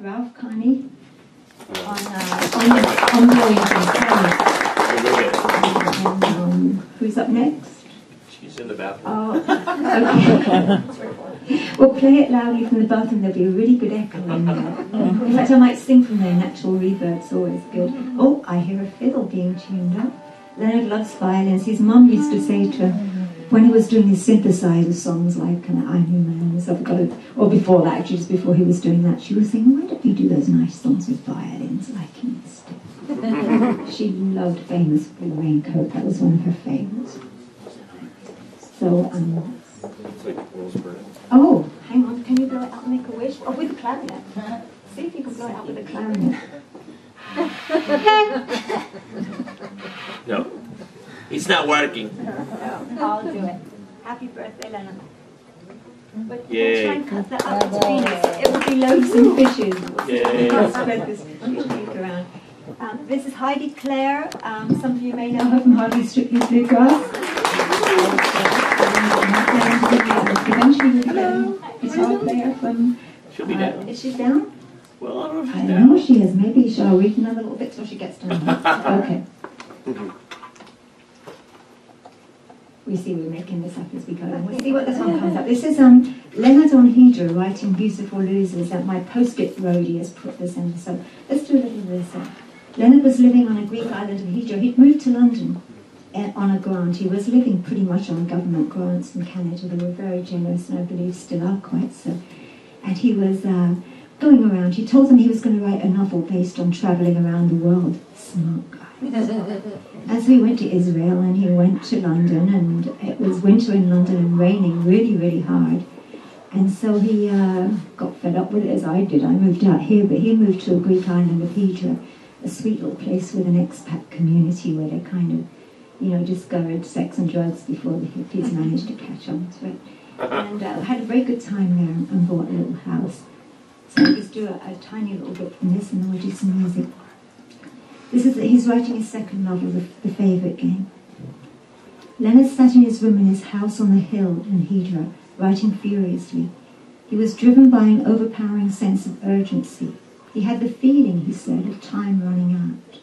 Ralph Carney on ongoing concerns. And, who's up next? She's in the bathroom. Oh, okay. Well, play it loudly from the bathroom. There'll be a really good echo in there. In fact, I might sing from there. Natural reverb's always good. Oh, I hear a fiddle being tuned up. Leonard loves violins. His mum used to say to him, when he was doing his synthesizer songs like I Knew Man and stuff, or before that, actually, just before he was doing that, she was saying, why don't you do those nice songs with violins like him instead? She loved Famous Blue Raincoat. That was one of her favourites. So, oh, hang on, can you blow it out and make a wish? Oh, with a clarinet. See if you can blow it out with a clarinet. No, it's not working. No, I'll do it. Happy birthday, Leonard. But Yay. we'll try and cut that out between us. It will be loaves and fishes. Yay. I'll spread this cake around. This is Heidi Clare. Some of you may know her from Hardly Strictly Bluegrass. Eventually we'll get a guitar player from... She'll be down. Is she down? Well, I don't know if I she's don't down. know if she is. Maybe shall I read another little bit till she gets down? Okay. We see we're making this up as we go. We'll see what this one comes up. This is Leonard on Hydra writing Beautiful Losers that my post-it roadie has put this in. So let's do a little of this. Leonard was living on a Greek island of Hydra. He'd moved to London on a grant. He was living pretty much on government grants in Canada. They were very generous and I believe still are quite so. And he was going around. He told them he was going to write a novel based on travelling around the world. Smart guy. And so he went to Israel and he went to London, and it was winter in London and raining really, really hard. And so he got fed up with it, as I did. I moved out here, but he moved to a Greek island of Hydra, a sweet little place with an expat community where they kind of, you know, discovered sex and drugs before the hippies managed to catch on to it. And had a very good time there and bought a little house. So I'll just do a tiny little bit from this and then we'll do some music. He's writing his second novel, The Favourite Game. Leonard sat in his room in his house on the hill in Hydra, writing furiously. He was driven by an overpowering sense of urgency. He had the feeling, he said, of time running out.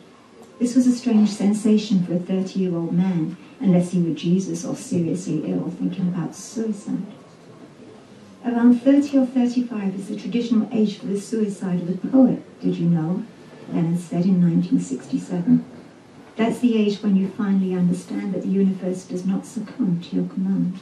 This was a strange sensation for a 30-year-old man, unless he were Jesus or seriously ill, thinking about suicide. Around 30 or 35 is the traditional age for the suicide of a poet, did you know? Leonard said in 1967. That's the age when you finally understand that the universe does not succumb to your command.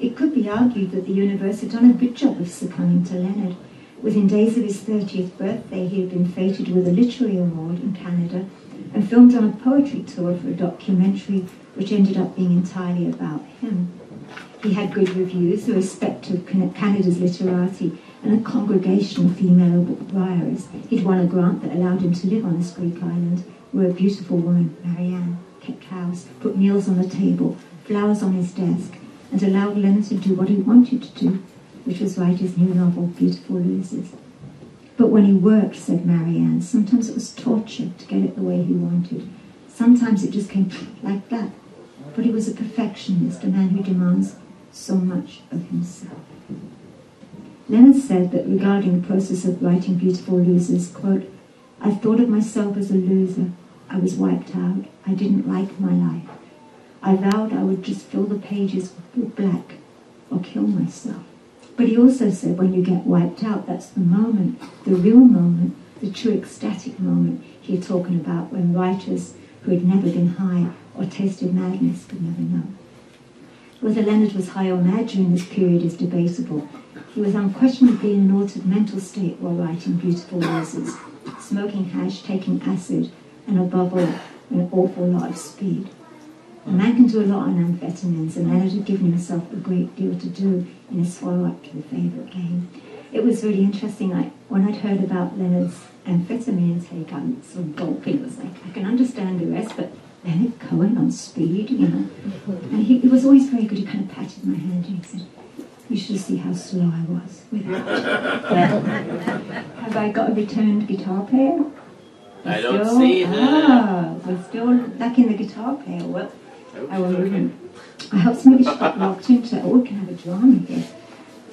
It could be argued that the universe had done a good job of succumbing to Leonard. Within days of his 30th birthday, he had been fated with a literary award in Canada and filmed on a poetry tour for a documentary which ended up being entirely about him. He had good reviews, the respect of Canada's literati, and a congregation of female writers. He'd won a grant that allowed him to live on this Greek island, where a beautiful woman, Marianne, kept house, put meals on the table, flowers on his desk, and allowed Leonard to do what he wanted to do, which was write his new novel, Beautiful Losers. But when he worked, said Marianne, sometimes it was torture to get it the way he wanted. Sometimes it just came like that. But he was a perfectionist, a man who demands so much of himself. Leonard said that regarding the process of writing Beautiful Losers, quote, I thought of myself as a loser. I was wiped out. I didn't like my life. I vowed I would just fill the pages with black or kill myself. But he also said when you get wiped out, that's the moment, the real moment, the true ecstatic moment he's talking about when writers who had never been high or tasted madness could never know. Whether Leonard was high or mad during this period is debatable. He was unquestionably in an altered mental state while writing Beautiful Losers, smoking hash, taking acid, and above all, an awful lot of speed. A man can do a lot on amphetamines, and Leonard had given himself a great deal to do in his follow-up to The Favourite Game. It was really interesting. When I'd heard about Leonard's amphetamine intake, I was sort of gulping. It was like, I can understand the rest, but Leonard Cohen on speed, you know. And he was always very good. He kind of patted my hand and he said, you should see how slow I was without Have I got a returned guitar player? I don't see that. We're still lacking the guitar player. Well, I hope somebody should get locked into it. Oh, we can have a drama here.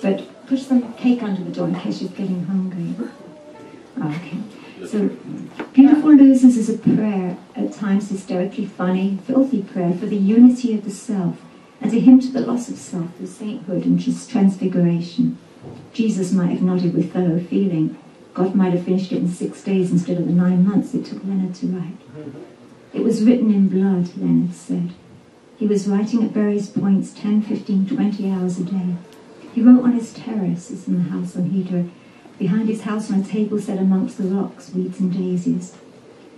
But push some cake under the door in case she's getting hungry. Okay. So, Beautiful Losers is a prayer, at times hysterically funny, filthy prayer for the unity of the self and a hymn to the loss of self through sainthood and transfiguration. Jesus might have nodded with fellow feeling. God might have finished it in 6 days instead of the 9 months it took Leonard to write. It was written in blood, Leonard said. He was writing at various points 10, 15, 20 hours a day. He wrote on his terraces in the house on Hydra, behind his house on a table set amongst the rocks, weeds and daisies.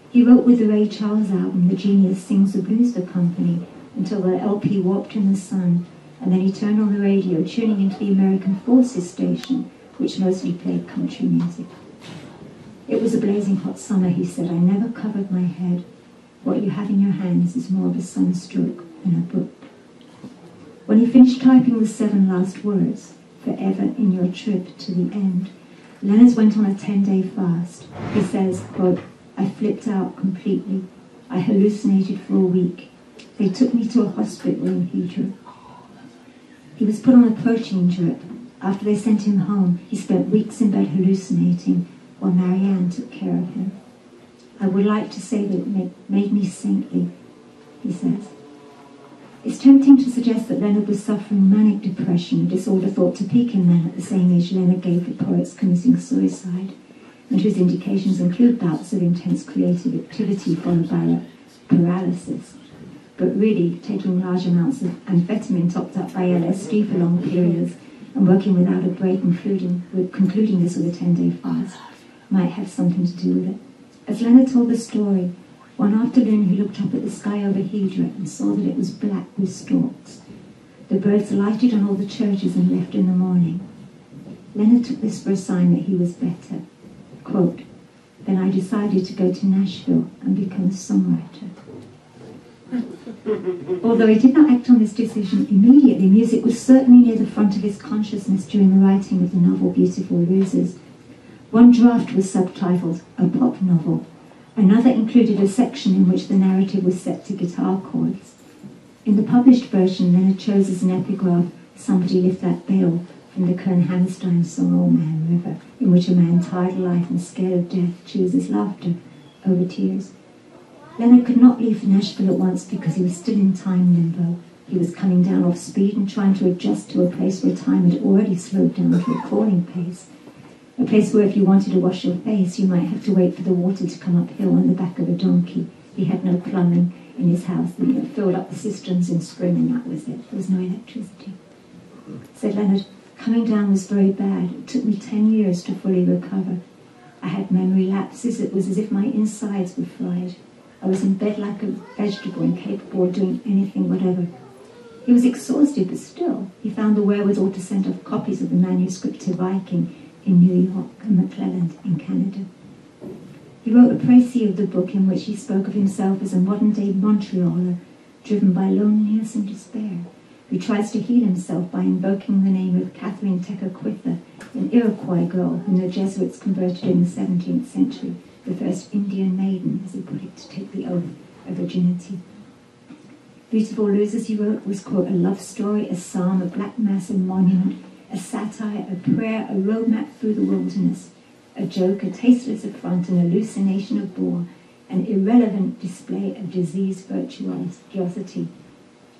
He wrote with the Ray Charles album, The Genius Sings the Blues for Company, until the LP warped in the sun, and then he turned on the radio, tuning into the American Forces station, which mostly played country music. It was a blazing hot summer, he said. I never covered my head. What you have in your hands is more of a sunstroke than a book. When he finished typing the 7 last words, forever in your trip to the end, Leonard went on a 10-day fast. He says, quote, I flipped out completely. I hallucinated for a week. They took me to a hospital in Hydra. He was put on a protein drip. After they sent him home, he spent weeks in bed hallucinating while Marianne took care of him. I would like to say that it made me saintly, he says. It's tempting to suggest that Leonard was suffering manic depression, a disorder thought to peak in men at the same age Leonard gave the poets committing suicide, and whose indications include bouts of intense creative activity followed by paralysis. But really, taking large amounts of amphetamine topped up by LSD for long periods and working without a break, concluding this with a 10-day fast, might have something to do with it. As Leonard told the story, one afternoon he looked up at the sky over Hydra and saw that it was black with storks. The birds alighted on all the churches and left in the morning. Leonard took this for a sign that he was better. Quote, then I decided to go to Nashville and become a songwriter. Although he did not act on this decision immediately, music was certainly near the front of his consciousness during the writing of the novel Beautiful Losers. One draft was subtitled A Pop Novel. Another included a section in which the narrative was set to guitar chords. In the published version, Leonard chose as an epigraph, Somebody Lift That Veil, from the Kern Hammerstein song Old Man River, in which a man tired of life and scared of death chooses laughter over tears. Leonard could not leave for Nashville at once because he was still in time limbo. He was coming down off speed and trying to adjust to a place where time had already slowed down to a crawling pace. A place where if you wanted to wash your face, you might have to wait for the water to come uphill on the back of a donkey. He had no plumbing in his house. He filled up the cisterns in spring and that was it. There was no electricity. Said Leonard, coming down was very bad. It took me 10 years to fully recover. I had memory lapses. It was as if my insides were fried. I was in bed like a vegetable, incapable of doing anything whatever. He was exhausted, but still, he found the wherewithal to send off copies of the manuscript to Viking in New York and McClelland in Canada. He wrote a précis of the book in which he spoke of himself as a modern-day Montrealer, driven by loneliness and despair, who tries to heal himself by invoking the name of Catherine Tekakwitha, an Iroquois girl whom the Jesuits converted in the 17th century, the first Indian maiden, as he put it, to take the oath of virginity. Beautiful Losers, he wrote, was, quote, a love story, a psalm, a black mass, a monument, a satire, a prayer, a roadmap through the wilderness, a joke, a tasteless affront, an hallucination of bore, an irrelevant display of diseased virtuosity.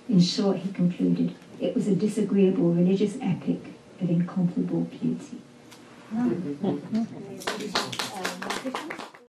In short, he concluded, it was a disagreeable religious epic of incomparable beauty.